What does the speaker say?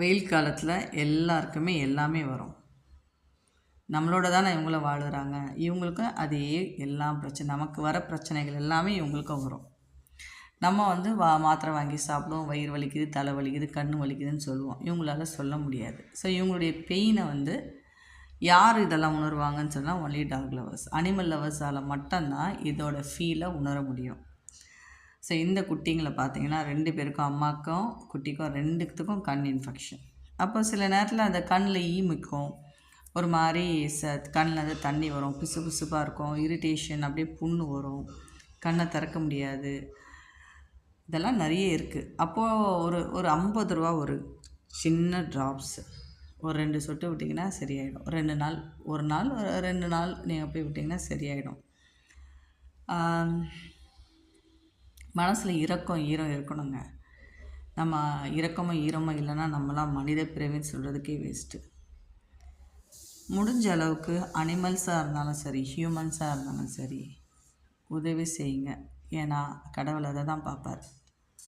வெயில் காலத்தில் எல்லாருக்குமே எல்லாமே வரும். நம்மளோட தானே இவங்களும் வாழுறாங்க. இவங்களுக்கும் அதே எல்லா பிரச்சனை நமக்கு வர பிரச்சனைகள் எல்லாமே இவங்களுக்கும் வரும். நம்ம வந்து மாத்திரை வாங்கி சாப்பிடுவோம். வயிறு வலிக்குது, தலை வலிக்குது, கண் வலிக்குதுன்னு சொல்லுவோம். இவங்களால சொல்ல முடியாது. ஸோ இவங்களுடைய பெயினை வந்து யார் இதெல்லாம் உணர்வாங்கன்னு சொன்னால் ஒன்லி டாக் லவர்ஸ். அனிமல் லவர்ஸால் மட்டும்தான் இதோட ஃபீலை உணர முடியும். ஸோ இந்த குட்டிங்களை பார்த்தீங்கன்னா 2 பேருக்கும், அம்மாக்கும் குட்டிக்கும் 2த்துக்கும் கண் இன்ஃபெக்ஷன். அப்போ சில நேரத்தில் அந்த கண்ணில் ஈ மிக்கும், ஒரு மாதிரி கண்ணில் வந்து தண்ணி வரும், பிசு பிசுப்பாக இருக்கும், இரிட்டேஷன், அப்படியே புண்ணு வரும், கண்ணை திறக்க முடியாது. இதெல்லாம் நிறைய இருக்குது. அப்போது ஒரு 50 ரூபா ஒரு சின்ன ட்ராப்ஸு ஒரு 2 சொட்டு விட்டிங்கன்னா சரியாயிடும். 2 நாள், ஒரு நாள் 2 நாள் நீங்கள் போய் விட்டிங்கன்னா சரியாயிடும். மனசில் இரக்கம் ஈரம் இருக்கணுங்க. நம்ம இரக்கமும் ஈரமும் இல்லைன்னா நம்மளாம் மனித பிறவின்னு சொல்கிறதுக்கே வேஸ்ட்டு. முடிஞ்ச அளவுக்கு அனிமல்ஸாக இருந்தாலும் சரி, ஹியூமன்ஸாக இருந்தாலும் சரி, உதவி செய்யுங்க. ஏன்னா கடவுள் அதை தான் பார்ப்பார்.